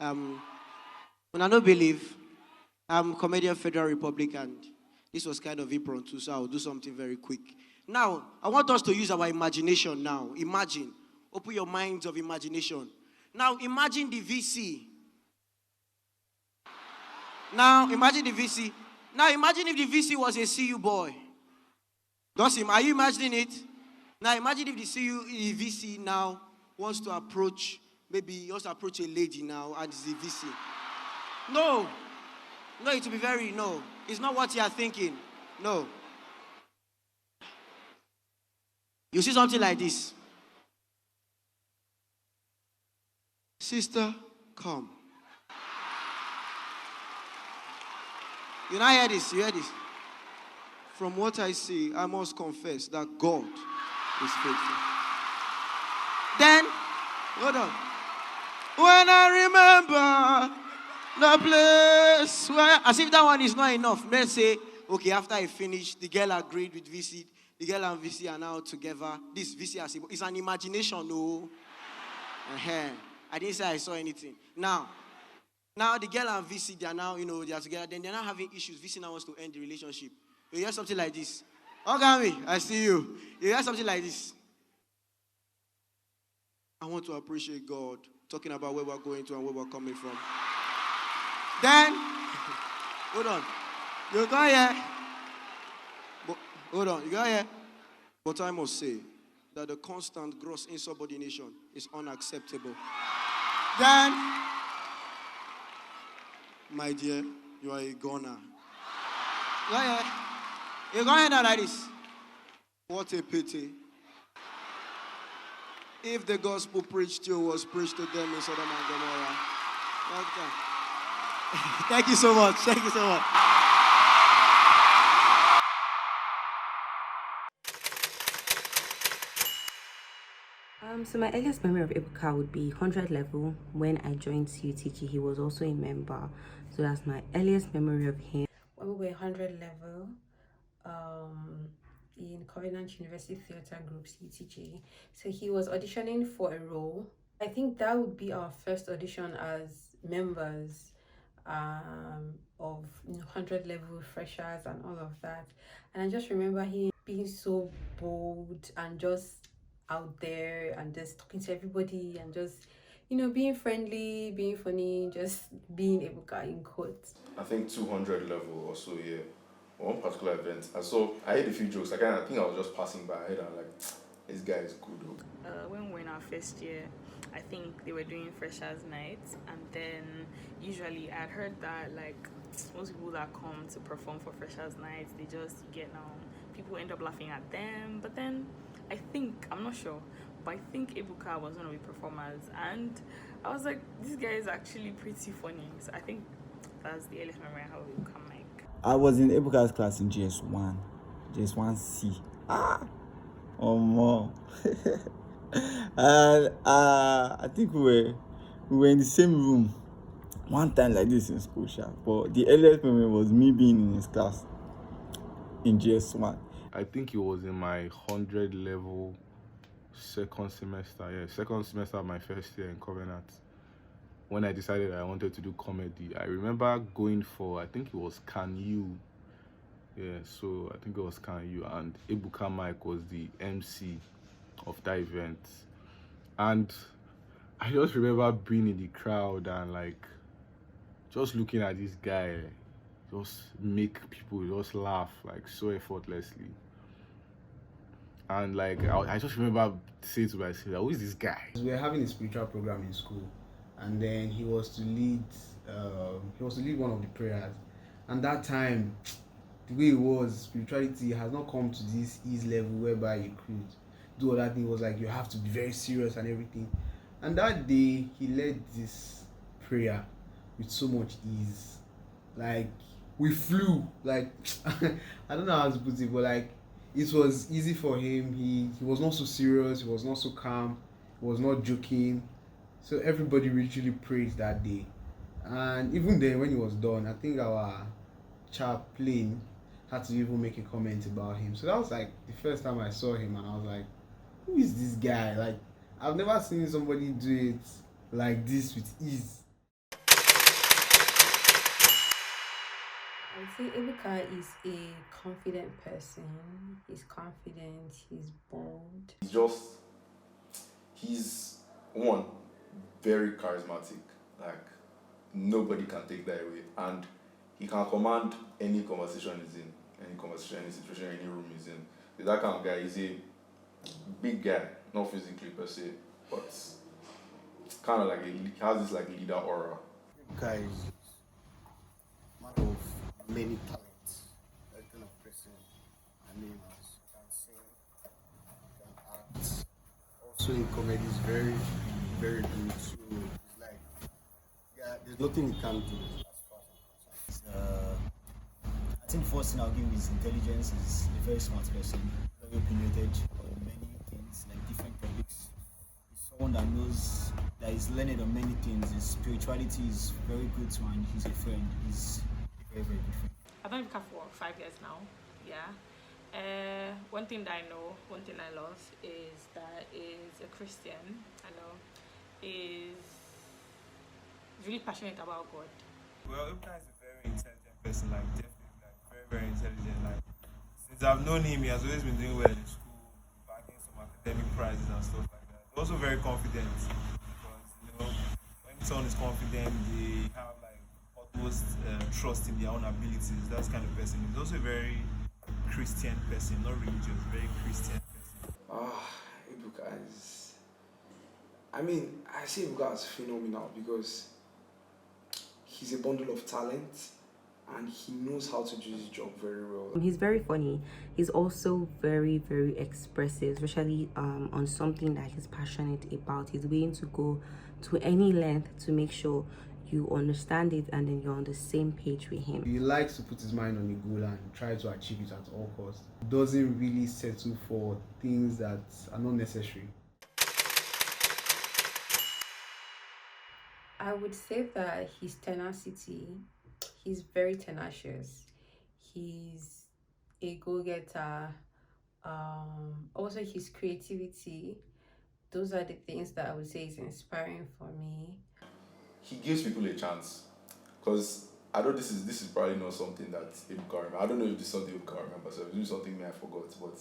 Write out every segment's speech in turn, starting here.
Um, when I don't believe, I'm comedian Federal Republic, and this was kind of impromptu, so I'll do something very quick. Now, I want us to use our imagination now. Imagine. Open your minds of imagination. Now, imagine the VC. Now, imagine the VC. Now, imagine if the VC was a CU boy. Are you imagining it? Now, imagine if the VC now wants to approach, maybe he wants to approach a lady now, and it's the VC. No, it will be no. It's not what you are thinking. No. You see something like this. Sister, come. You now hear this, you hear this. From what I see, I must confess that God is faithful. Then, hold on. When I remember the place where, as if that one is not enough. Let's say, okay, after I finish, the girl agreed with VC. The girl and VC are now together. This VC is an imagination, no. I didn't say I saw anything. Now the girl and VC, they are now, they are together. Then they're not having issues. VC now wants to end the relationship. You hear something like this. Okay, I see you. You hear something like this. I want to appreciate God, talking about where we're going to and where we're coming from. Then, hold on. You go here. Hold on, you go here. But I must say that the constant gross insubordination is unacceptable. Then, my dear, you are a goner. Go ahead. You go ahead now like this. What a pity. If the gospel preached to you was preached to them in Sodom and Gomorrah. Okay. Thank you so much. Thank you so much. So my earliest memory of Ebuka would be 100 level. When I joined CUTG, he was also a member. So that's my earliest memory of him. When we were 100 level, in Covenant University Theatre Group, CUTG. So he was auditioning for a role. I think that would be our first audition as members of 100 level freshers and all of that. And I just remember him being so bold and just out there and just talking to everybody and just being friendly, being funny, just being Ebuka in quotes. I think 200 level or so, yeah. One particular event, I heard a few jokes. I think I was just passing by. I heard, I'm like, this guy is good. When we were in our first year, I think they were doing freshers nights, and then usually I'd heard that like most people that come to perform for freshers nights, they just get people end up laughing at them. But then I'm not sure, but I think Ebuka was one of the performers, and I was like, this guy is actually pretty funny. So I think that's the earliest memory I have of Ebuka Mic. I was in Ebuka's class in GS1, GS1C. Oh more. And I think we were in the same room one time like this in school, but the earliest memory was me being in his class in GS1. I think it was in my 100 level second semester of my first year in Covenant, when I decided I wanted to do comedy. I remember going for, I think it was Can You. Yeah, so I think it was Can You, and Ebuka Mic was the MC of that event. And I just remember being in the crowd and like just looking at this guy just make people just laugh like so effortlessly. And like I just remember saying to myself, who is this guy? We were having a spiritual program in school, and then he was to lead one of the prayers. And that time, the way it was, spirituality has not come to this ease level whereby you could do all that thing. It was like you have to be very serious and everything. And that day he led this prayer with so much ease. Like we flew, like I don't know how to put it, but like it was easy for him. He was not so serious, he was not so calm, he was not joking. So everybody literally prayed that day. And even then when he was done, I think our chaplain had to even make a comment about him. So that was like the first time I saw him, and I was like, who is this guy? Like I've never seen somebody do it like this with ease. I would say Ebuka is a confident person. He's confident, he's bold. He's one, very charismatic. Like, nobody can take that away. And he can command any conversation he's in, any conversation, any situation, any room he's in. He's that kind of guy. He's a big guy, not physically per se, but kind of like he has this like leader aura. Ebuka is man of many talents. That kind of person. I mean, can sing, can act. Also in comedy is very, very good. So it's like, yeah, there's nothing he can't do as far as I'm concerned. I think first thing I'll give is intelligence. Is a very smart person, very opinionated on many things, like different topics. He's someone that knows, that is learned on many things. His spirituality is very good to, and he's a friend. He's a very, very good friend. I've known Ebuka for 5 years now. Yeah. One thing that I know, one thing I love is that he's a Christian. I know is really passionate about God. Well, Ebuka is a very intelligent person, like definitely, like very, very intelligent. Like since I've known him, he has always been doing well in school, bagging some academic prizes and stuff like that. He's also very confident because when someone is confident, they have like utmost trust in their own abilities. That's the kind of person. He's also a very Christian person, not religious, very Christian person. Ebuka is. I mean, I see Ebuka as phenomenal because he's a bundle of talent and he knows how to do his job very well. He's very funny. He's also very, very expressive, especially on something that he's passionate about. He's willing to go to any length to make sure you understand it and then you're on the same page with him. He likes to put his mind on a goal and try to achieve it at all costs. Doesn't really settle for things that are not necessary. I would say that his tenacity, he's very tenacious. He's a go-getter. Also his creativity. Those are the things that I would say is inspiring for me. He gives people a chance, because I know this is probably not something that Ebuka remember. I don't know if this is something Ebuka remember, so it's something I forgot. But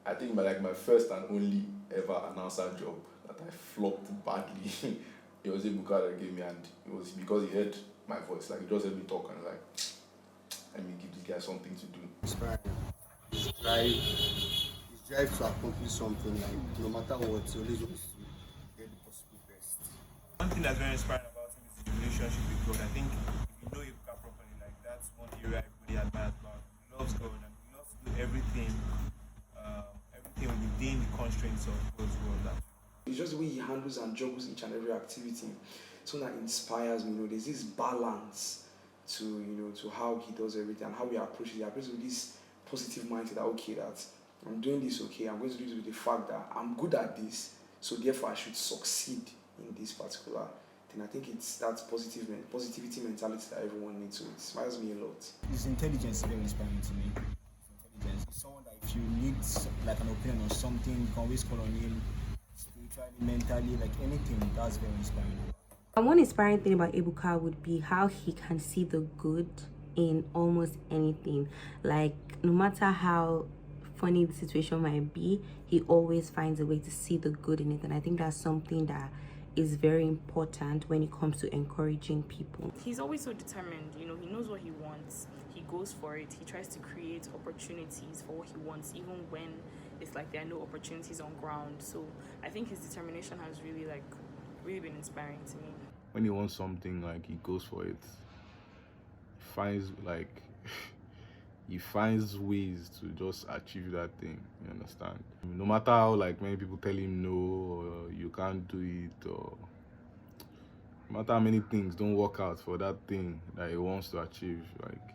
I think my first and only ever announcer job that I flopped badly, it was Ebuka that gave me, and it was because he heard my voice. Like, he just heard me talk and like, let me give this guy something to do. Inspiring. His drive to accomplish something, like no matter what, he always wants to get the possible best. One thing that's very inspiring about him is his relationship with God. I think if you know Ebuka properly, like that's one area everybody admires about him. He loves God and he loves to do everything within the constraints of God's word. It's just the way he handles and juggles each and every activity. So that inspires me. There's this balance to to how he does everything and how he approaches it. He approaches with this positive mindset that okay, that I'm doing this okay, I'm going to do this with the fact that I'm good at this, so therefore I should succeed in this particular thing. I think it's that positivity mentality that everyone needs, so it inspires me a lot. His intelligence is very inspiring to me. His intelligence. He's someone that if you need like an opinion on something, you can always call on him. Spiritually, mentally, like anything, that's very inspiring. And one inspiring thing about Ebuka would be how he can see the good in almost anything. Like, no matter how funny the situation might be, he always finds a way to see the good in it. And I think that's something that is very important when it comes to encouraging people. He's always so determined. He knows what he wants. He goes for it. He tries to create opportunities for what he wants, even when it's like there are no opportunities on ground. So I think his determination has really been inspiring to me. When he wants something, like, he goes for it. He finds ways to just achieve that thing, you understand? No matter how many people tell him no, or you can't do it, or no matter how many things don't work out for that thing that he wants to achieve,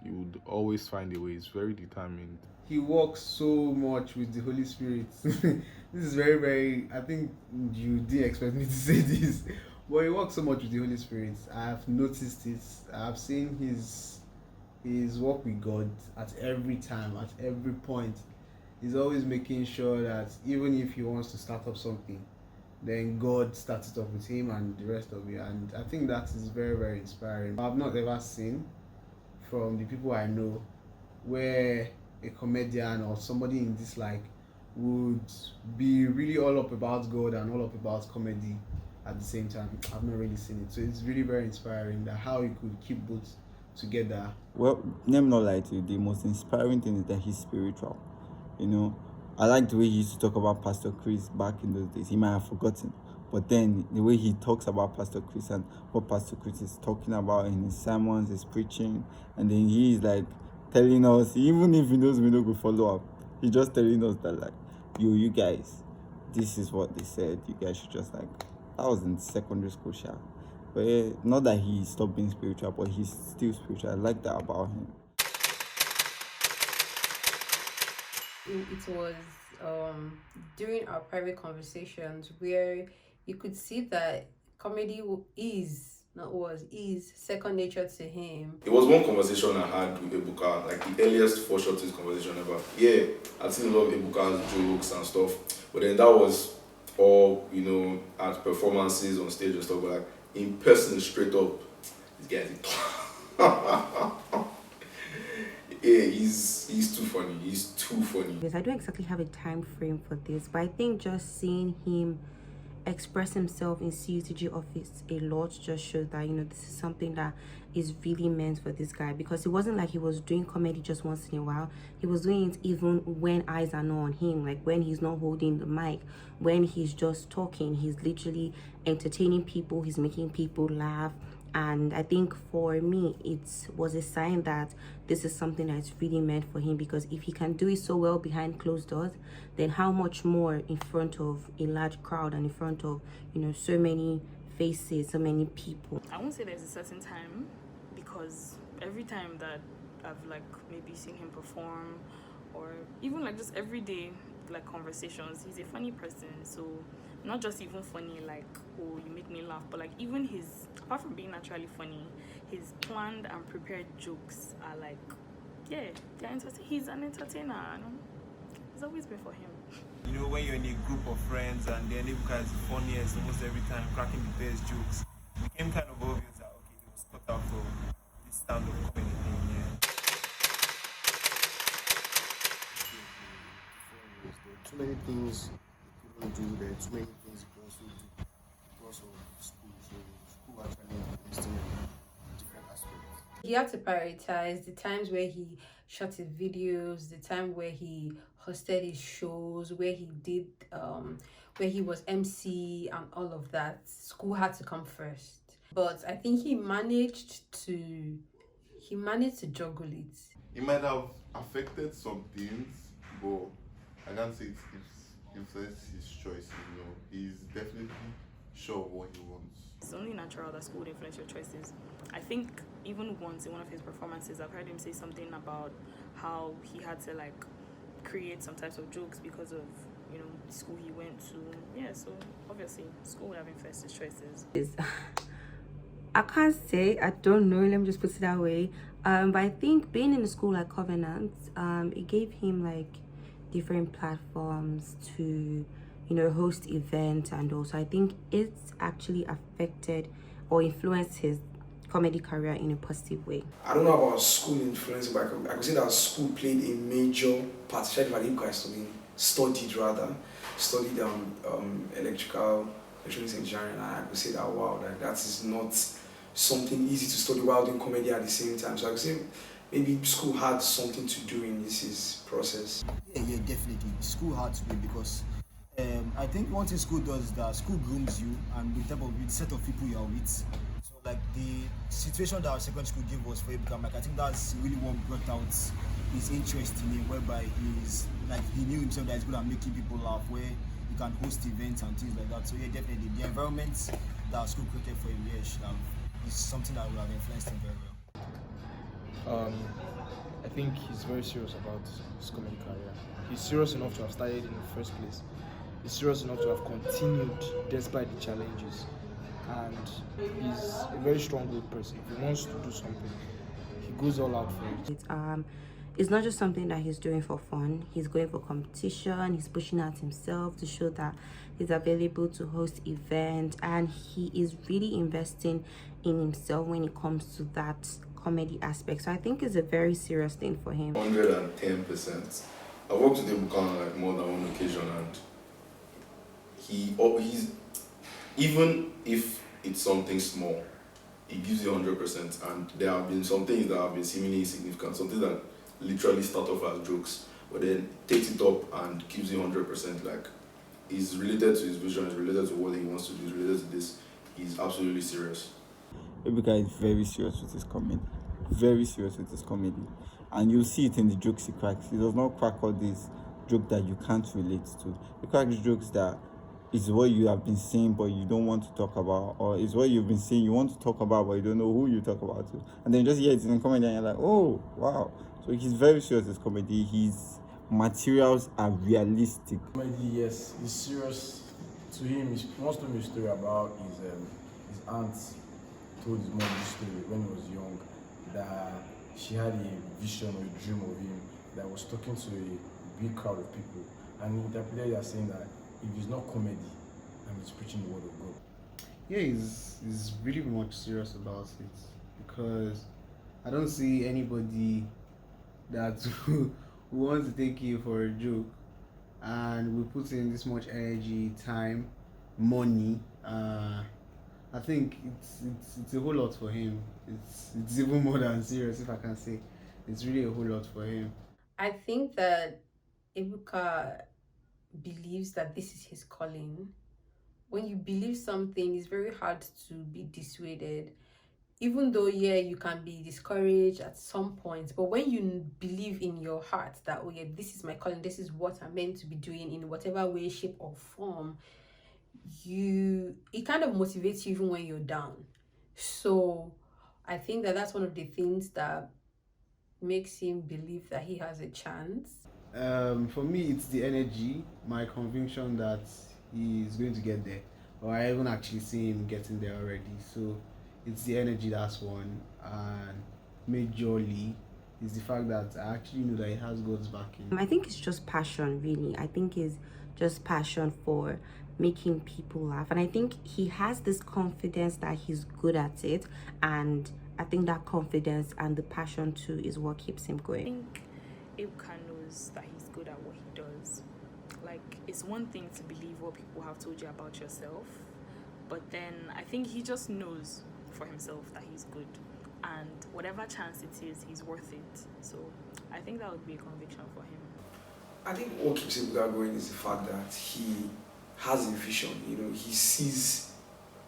he would always find a way. He's very determined. He works so much with the Holy Spirit. This is very, very, I think you didn't expect me to say this, but he works so much with the Holy Spirit. I have noticed it. I have seen his work with God at every time, at every point. He's always making sure that even if he wants to start up something, then God starts it up with him and the rest of it. And I think that is very, very inspiring. I've not ever seen from the people I know where a comedian or somebody in this like would be really all up about God and all up about comedy at the same time. I've not really seen it, so it's really very inspiring that how he could keep both together. Well, let me not lie to you, the most inspiring thing is that he's spiritual. You know, I like the way he used to talk about Pastor Chris back in those days. He might have forgotten, but then the way he talks about Pastor Chris and what Pastor Chris is talking about in his sermons, his preaching, and then he is like telling us, even if he knows we don't go follow up, he's just telling us that like, you guys, this is what they said. You guys should just like, that was in secondary school, sha. But not that he stopped being spiritual, but he's still spiritual. I like that about him. It was during our private conversations where you could see that comedy is second nature to him. It was one conversation I had with Ebuka, like the earliest for shortest conversation ever. Yeah, I've seen a lot of Ebuka's jokes and stuff, but then that was all, you know, at performances on stage and stuff, but like in person, straight up, this guy's yeah, he's too funny. He's too funny. Because I don't exactly have a time frame for this, but I think just seeing him express himself in CUTG office a lot just showed that, you know, this is something that is really meant for this guy, because it wasn't like he was doing comedy just once in a while. He was doing it even when eyes are not on him, like when he's not holding the mic, when he's just talking. He's literally entertaining people, he's making people laugh. And I think for me, it was a sign that this is something that's really meant for him, because if he can do it so well behind closed doors, then how much more in front of a large crowd and in front of, you know, so many faces, so many people. I won't say there's a certain time, because every time that I've like maybe seen him perform, or even like just everyday like conversations, he's a funny person. So not just even funny like, oh, you make me laugh, but like even his, apart from being naturally funny, his planned and prepared jokes are like, yeah, he's an entertainer. You know? It's always been for him. You know, when you're in a group of friends and then Ebuka is the funniest almost every time, cracking the best jokes, it became kind of obvious that okay, he was cut out for this stand-up comedy thing, yeah. There are too many things you couldn't do, there are too many things you can also do because of school. So school actually investing in different aspects. He had to prioritize the times where he shot his videos, the time where he hosted his shows, where he did where he was MC and all of that. School had to come first. But I think he managed to juggle it. It might have affected some things, but I can't say it's influenced his choices. You know, he's definitely sure of what he wants. It's only natural that school would influence your choices. I think even once in one of his performances, I've heard him say something about how he had to like create some types of jokes because of, you know, the school he went to. Yeah, so obviously school would have influenced his choices. I can't say, I don't know, let me just put it that way. But I think being in a school like Covenant, it gave him like different platforms to, you know, host events, and also I think it's actually affected or influenced his comedy career in a positive way. I don't know about school influence, but I could say that school played a major part, especially when you guys studied electronics engineering, and I could say that wow, that is not something easy to study while doing comedy at the same time. So I could say maybe school had something to do in this process. Yeah, definitely. School had to be, because I think one thing school does is that school grooms you and the type of set of people you are with. So like the situation that our secondary school gave us for Ebuka Mic, I think that's really what brought out his interest in him, whereby he knew himself that he's good at making people laugh, where he can host events and things like that. So yeah, definitely the environment that school created for him, is something that will have influenced him very well. I think he's very serious about his comedy career. He's serious enough to have started in the first place. He's serious enough to have continued despite the challenges. And he's a very strong-willed person. If he wants to do something, he goes all out for it. It's not just something that he's doing for fun. He's going for competition. He's pushing out himself to show that he's available to host events, and he is really investing in himself when it comes to that comedy aspect. So I think it's a very serious thing for him. 110%. I worked with Ebuka on like more than one occasion, and he's, even if it's something small, he gives you 100%. And there have been some things that have been seemingly insignificant, something that literally start off as jokes, but then takes it up and gives you 100%. Like, he's related to his vision, he's related to what he wants to do, he's related to this. He's absolutely serious. Ebuka is very serious with his comedy. Very serious with his comedy. And you'll see it in the jokes he cracks. He does not crack all these jokes that you can't relate to. He cracks jokes that is what you have been saying but you don't want to talk about, or is what you've been saying you want to talk about but you don't know who you talk about to. And then you just hear it in comedy and you're like, oh, wow. So he's very serious with his comedy. His materials are realistic. Comedy, yes, he's serious. To him, he wants to tell me a story about his aunt told his mom this story when he was young, that she had a vision or a dream of him that was talking to a big crowd of people, and he interpreted it as saying that if it's not comedy, and he's preaching the word of God. Yeah, he's really much serious about it, because I don't see anybody that who wants to take you for a joke and we put in this much energy, time, money. I think it's a whole lot for him. It's even more than serious, if I can say. It's really a whole lot for him. I think that Ebuka believes that this is his calling. When you believe something, it's very hard to be dissuaded. Even though, yeah, you can be discouraged at some point, but when you believe in your heart that, oh yeah, this is my calling, this is what I'm meant to be doing in whatever way, shape, or form, it kind of motivates you even when you're down. So I think that that's one of the things that makes him believe that he has a chance. For me, it's the energy, my conviction that he's going to get there, or I haven't actually seen him getting there already. So it's the energy, that's one, and majorly is the fact that I actually know that he has God's backing. I think it's just passion, really. I think it's just passion for making people laugh, and I think he has this confidence that he's good at it, and I think that confidence and the passion too is what keeps him going. I think Ebuka knows that he's good at what he does. Like, it's one thing to believe what people have told you about yourself, but then I think he just knows for himself that he's good, and whatever chance it is, he's worth it. So I think that would be a conviction for him. I think what keeps Ebuka going is the fact that he has a vision. You know, he sees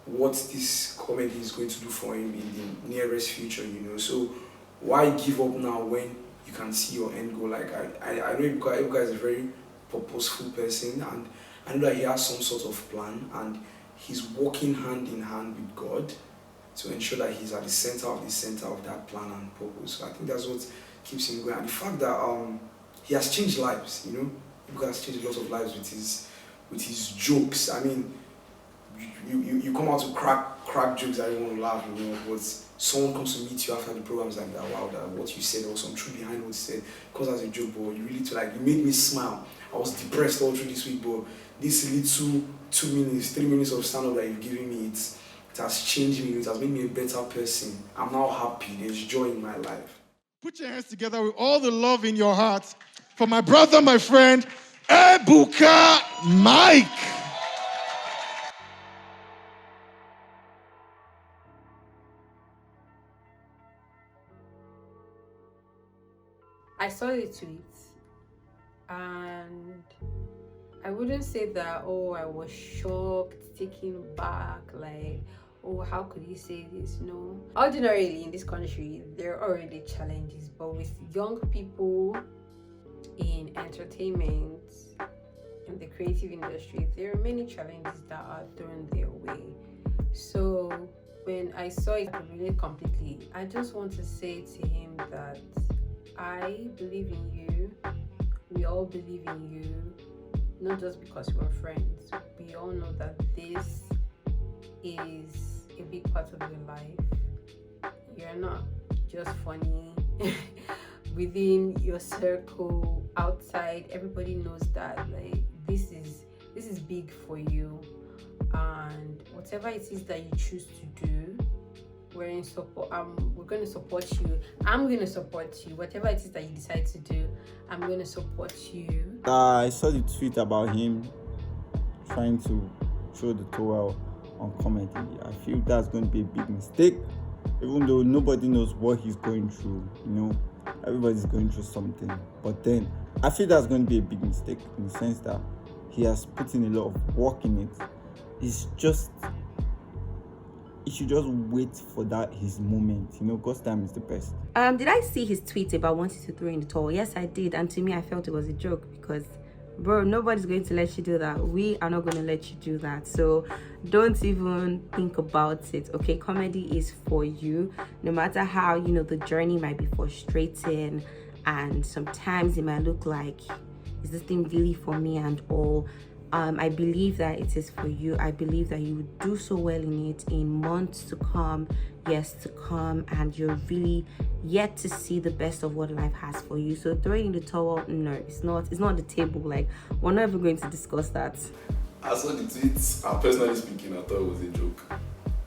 what this comedy is going to do for him in the nearest future, you know. So why give up now when you can see your end goal? Like, I know Ebuka is a very purposeful person, and I know that he has some sort of plan, and he's working hand in hand with God to ensure that he's at the center of that plan and purpose. So I think that's what keeps him going. And the fact that he has changed lives, you know. Ebuka has changed lots of lives with his jokes. I mean, you come out to crack jokes that you want to laugh, you know, but someone comes to meet you after the program's like that, wow, that what you said, there was some truth behind what you said, because as a joke, but you really you made me smile. I was depressed all through this week, but this little 3 minutes of stand-up that you've given me, it has changed me, it has made me a better person. I'm now happy, there's joy in my life. Put your hands together with all the love in your heart for my brother, my friend, Ebuka Mic. I saw the tweet, and I wouldn't say that, oh, I was shocked, taken back, like, oh, how could he say this? No. Ordinarily in this country, there are already challenges, but with young people in entertainment, in the creative industry, there are many challenges that are thrown their way. So when I saw it, I relate completely. I just want to say to him that I believe in you. We all believe in you, not just because we're friends. We all know that this is a big part of your life. You're not just funny within your circle. Outside, everybody knows that, like, this is big for you, and whatever it is that you choose to do, we're in support. We're going to support you. I'm going to support you. Whatever it is that you decide to do, I'm going to support you. I saw the tweet about him trying to throw the towel on comedy. I feel that's going to be a big mistake, even though nobody knows what he's going through. Everybody's going through something. But then I feel that's going to be a big mistake in the sense that he has put in a lot of work in it. He should just wait for that his moment. God's time is the best. Did I see his tweet about wanting to throw in the towel? Yes, I did. And to me, I felt it was a joke because, bro, nobody's going to let you do that. We are not going to let you do that. So don't even think about it, okay? Comedy is for you. No matter how, the journey might be frustrating and sometimes it might look like, is this thing really for me and all? I believe that it is for you. I believe that you would do so well in it in months to come, years to come, and you're really yet to see the best of what life has for you. So throwing in the towel, no, it's not on the table. Like, we're not even going to discuss that. I saw the tweets, and personally speaking, I thought it was a joke.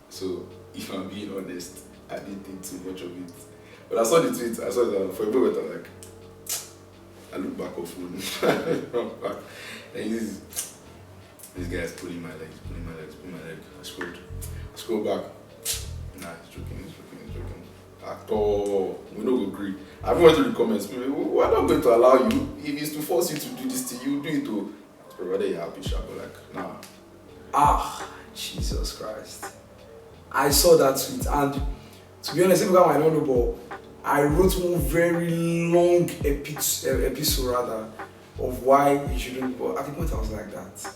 So, if I'm being honest, I didn't think too much of it. But I saw the tweet, I saw that for a moment, I'm like, I look back on phone. And this guy is pulling my leg. I scroll back. Nah, he's joking. At all, we don't agree. I went to the comments. We're not going to allow you. If it's to force you to do this thing, you do it to. Whether you're happy, but nah. Jesus Christ. I saw that tweet, and to be honest, Ebuka might not know, but I wrote one very long episode rather of why you shouldn't. But at the point I was like that.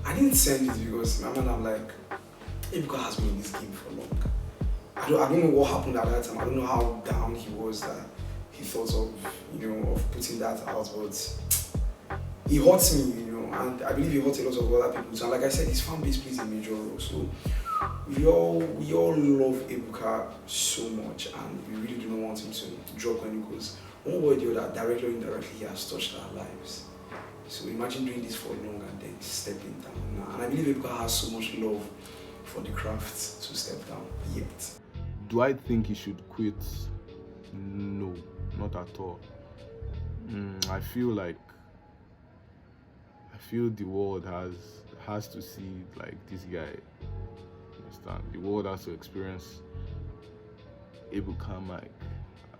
I didn't send it because my man, I'm like, Ebuka has been in this game for long. I don't know what happened at that time. I don't know how down he was that he thought of of putting that out, but he hurts me, and I believe he hurts a lot of other people. So like I said, his fan base plays a major role. So we all love Ebuka so much, and we really do not want him to drop when he goes. One way or the other, directly or indirectly, he has touched our lives. So imagine doing this for long and then stepping down. And I believe Ebuka has so much love for the craft to step down yet. Do I think he should quit? No, not at all. I feel the world has to see like this guy. Understand? The world has to experience Ebuka Mic,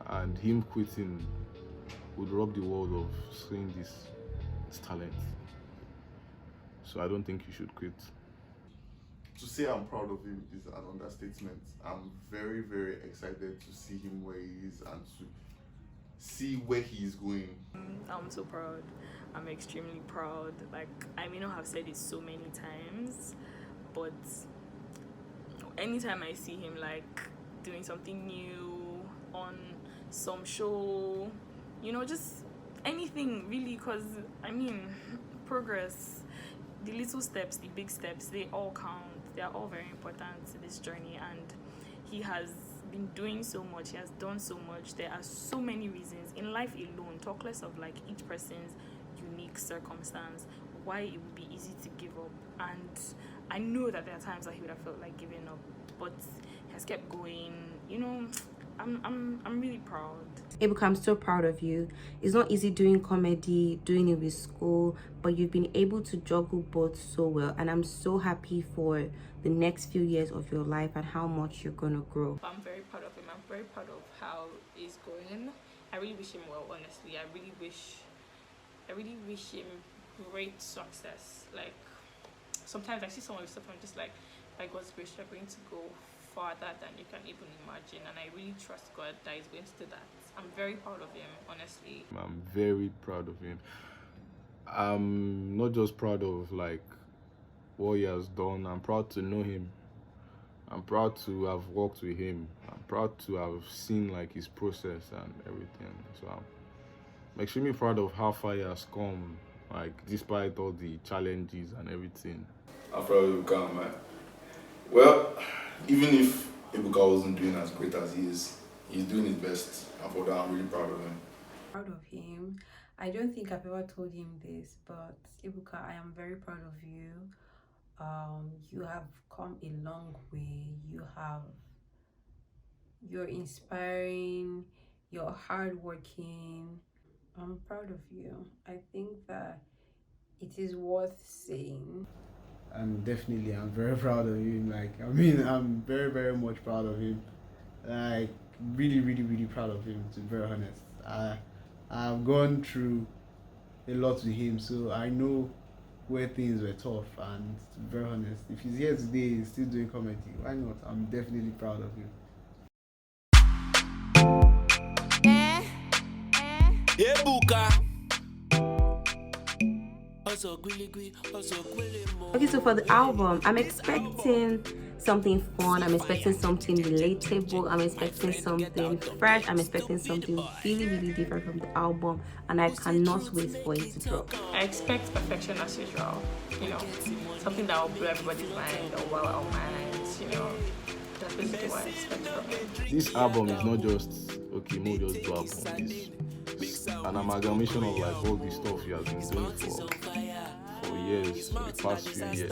and him quitting would rob the world of seeing his talent. So I don't think he should quit. To say I'm proud of him is an understatement. I'm very, very excited to see him where he is and to see where he is going. I'm so proud. I'm extremely proud. Like, I may not have said it so many times, but anytime I see him like doing something new on some show, just anything really, because progress, the little steps, the big steps, they all count. They are all very important to this journey, and he has been doing so much. He has done so much. There are so many reasons in life alone, talk less of like each person's unique circumstance, why it would be easy to give up. And I know that there are times that he would have felt like giving up, but he has kept going. I'm really proud. Ebuka, I'm so proud of you. It's not easy doing comedy, doing it with school, but you've been able to juggle both so well, and I'm so happy for the next few years of your life and how much you're gonna grow. I'm very proud of him. I'm very proud of how he's going. I really wish him well, honestly. I really wish him great success. Like, sometimes I see some of his stuff and I'm just like, by God's grace, you're going to go farther than you can even imagine, and I really trust God that he's going to do that. I'm very proud of him, honestly. I'm very proud of him. I'm not just proud of like what he has done. I'm proud to know him. I'm proud to have worked with him. I'm proud to have seen like his process and everything. So I'm extremely proud of how far he has come, like despite all the challenges and everything. I'm proud of Ebuka Mie. Well, even if Ebuka wasn't doing as great as he is, he's doing his best, and for that I'm really proud of him. Proud of him. I don't think I've ever told him this, but Ebuka, I am very proud of you. You have come a long way. You have You're inspiring, you're hardworking. I'm proud of you. I think that it is worth saying. And definitely, I'm very proud of him. I'm very, very much proud of him. Like, really, really, really proud of him, to be very honest. I've gone through a lot with him, so I know where things were tough. And to be very honest, if he's here today, he's still doing comedy, why not? I'm definitely proud of him. Ebuka. Okay, so for the album, I'm expecting something fun, I'm expecting something relatable, I'm expecting something fresh, I'm expecting something really, really different from the album, and I cannot wait for it to drop. I expect perfection as usual, something that will blow everybody's mind or wow our minds, That's basically what I expect from it. This album is not just, okay, Mo just do album. It's an amalgamation of like all the stuff he has been doing for years, for the past few years.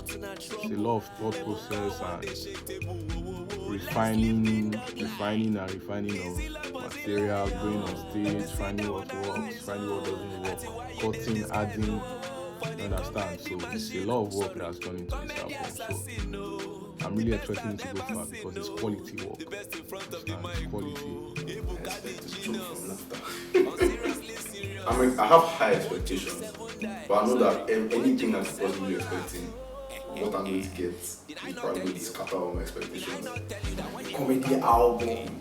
So it's a lot of thought process and refining of material, going on stage, finding what works, finding what doesn't work, cutting, adding, you understand? So it's a lot of work that's gone into this album. So I'm really expecting it to go far because it's quality work. It's quality. I have high expectations, but I know that anything I'm possibly expecting, what I'm going to get, is probably going to scatter all my expectations. Comedy album,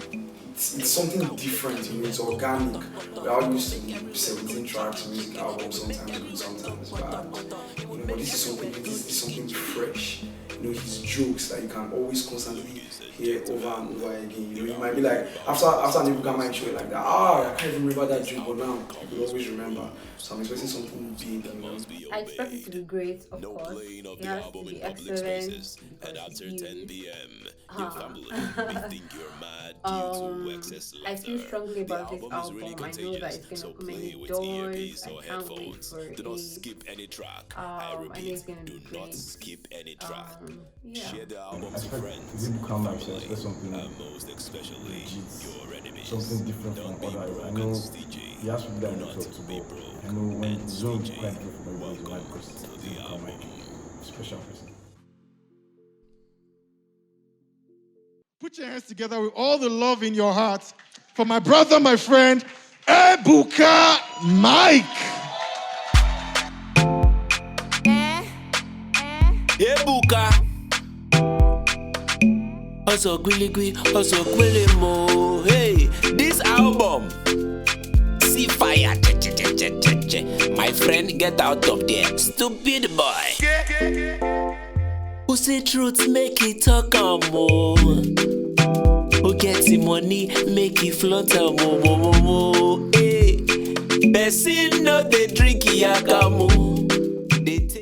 it's something different, it's organic. We are used to 17 tracks music album, sometimes good, sometimes bad. But this is something fresh. His jokes that you can always constantly hear over and over again. You might be like, after an Ebuka Mic show, like that, I can't even remember that joke, but now you will always remember. So I'm expecting something big. I expect it to be great, of course. It has to be excellent because I feel strongly about this album. I know that it's gonna open many doors. I can't wait for it. I know it's gonna be great. Yeah. I expect Ebuka Mic to expect something legit, something different from other. I know he has people that look up to, but I know when the zone is quite different from everybody's mind because it's Ebuka Mic, special person. Put your hands together with all the love in your heart for my brother, my friend, Ebuka Mic. Ebuka. Also gwili mo. Hey, this album. See fire. My friend, get out of there. Stupid boy. Who say truth, make it talk more. Who get the money, make it flaunt more. Hey, person no dey drink yakamo.